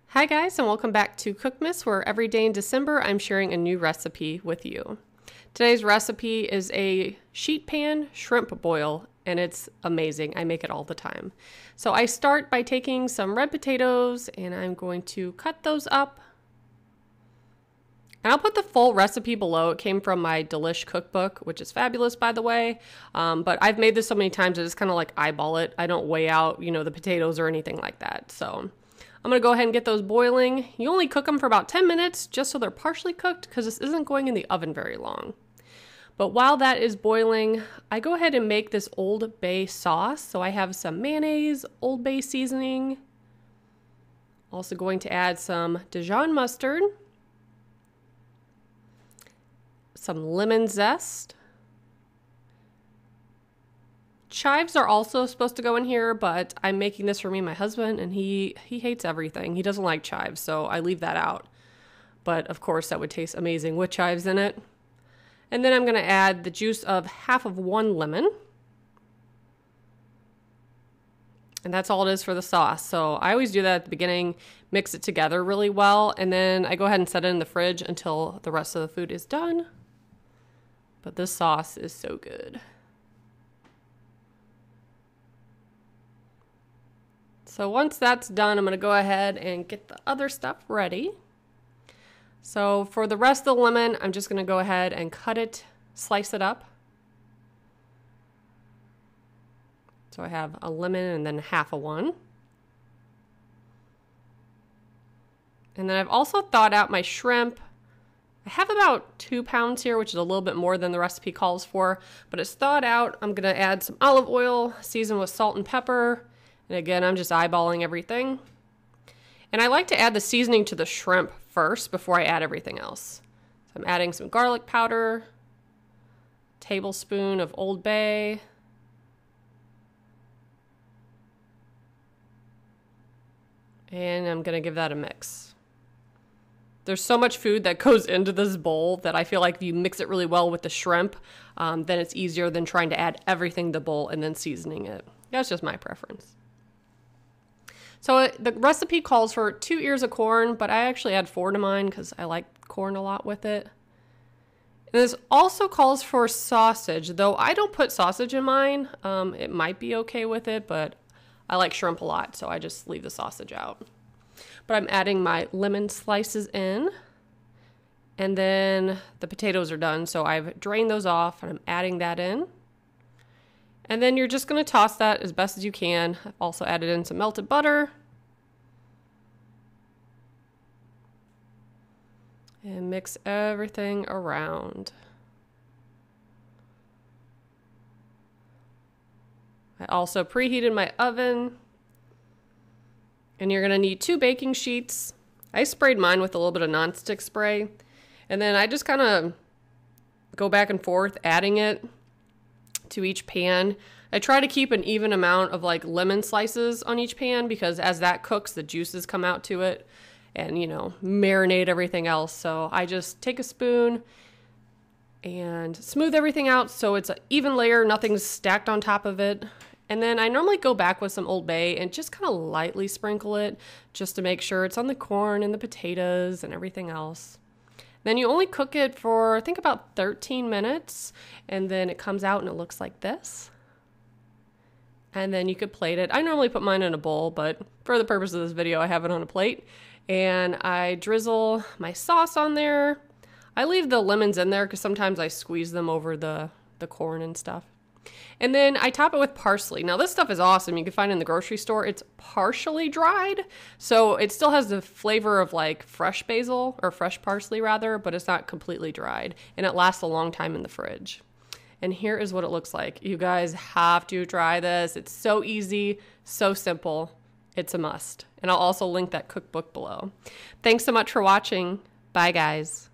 Hi guys, and welcome back to Cookmas, where every day in December I'm sharing a new recipe with you. Today's recipe is a sheet pan shrimp boil, and it's amazing. I make it all the time. So I start by taking some red potatoes, and I'm going to cut those up. And I'll put the full recipe below. It came from my Delish cookbook, which is fabulous, by the way. But I've made this so many times, I just kind of like eyeball it. I don't weigh out, the potatoes or anything like that. So I'm going to go ahead and get those boiling. You only cook them for about 10 minutes just so they're partially cooked, because this isn't going in the oven very long. But while that is boiling, I go ahead and make this Old Bay sauce. So I have some mayonnaise, Old Bay seasoning. Also going to add some Dijon mustard, some lemon zest. Chives are also supposed to go in here, but I'm making this for me and my husband, and he hates everything. He doesn't like chives, so I leave that out. But of course, that would taste amazing with chives in it. And then I'm going to add the juice of half of one lemon. And that's all it is for the sauce. So I always do that at the beginning, mix it together really well, and then I go ahead and set it in the fridge until the rest of the food is done. But this sauce is so good. So once that's done, I'm going to go ahead and get the other stuff ready. So for the rest of the lemon, I'm just going to go ahead and cut it, slice it up. So I have a lemon and then half of one. And then I've also thawed out my shrimp. I have about 2 pounds here, which is a little bit more than the recipe calls for, but it's thawed out. I'm going to add some olive oil, seasoned with salt and pepper. And again, I'm just eyeballing everything. And I like to add the seasoning to the shrimp first before I add everything else. So I'm adding some garlic powder, tablespoon of Old Bay, and I'm going to give that a mix. There's so much food that goes into this bowl that I feel like if you mix it really well with the shrimp, then it's easier than trying to add everything to the bowl and then seasoning it. That's just my preference. So the recipe calls for 2 ears of corn, but I actually add 4 to mine because I like corn a lot with it. And this also calls for sausage, though I don't put sausage in mine. It might be okay with it, but I like shrimp a lot, so I just leave the sausage out. But I'm adding my lemon slices in, and then the potatoes are done, so I've drained those off, and I'm adding that in. And then you're just going to toss that as best as you can. I've also added in some melted butter. And mix everything around. I also preheated my oven. And you're going to need 2 baking sheets. I sprayed mine with a little bit of nonstick spray. And then I just kind of go back and forth adding it to each pan. I try to keep an even amount of like lemon slices on each pan, because as that cooks, the juices come out to it and, marinate everything else. So I just take a spoon and smooth everything out so it's an even layer, nothing's stacked on top of it. And then I normally go back with some Old Bay and just kind of lightly sprinkle it just to make sure it's on the corn and the potatoes and everything else. Then you only cook it for, I think, about 13 minutes, and then it comes out and it looks like this. And then you could plate it. I normally put mine in a bowl, but for the purpose of this video, I have it on a plate. And I drizzle my sauce on there. I leave the lemons in there because sometimes I squeeze them over the corn and stuff. And then I top it with parsley. Now this stuff is awesome. You can find it in the grocery store. It's partially dried, so it still has the flavor of like fresh basil, or fresh parsley rather, but it's not completely dried, and it lasts a long time in the fridge. And here is what it looks like. You guys have to try this. It's so easy, so simple. It's a must. And I'll also link that cookbook below. Thanks so much for watching. Bye guys.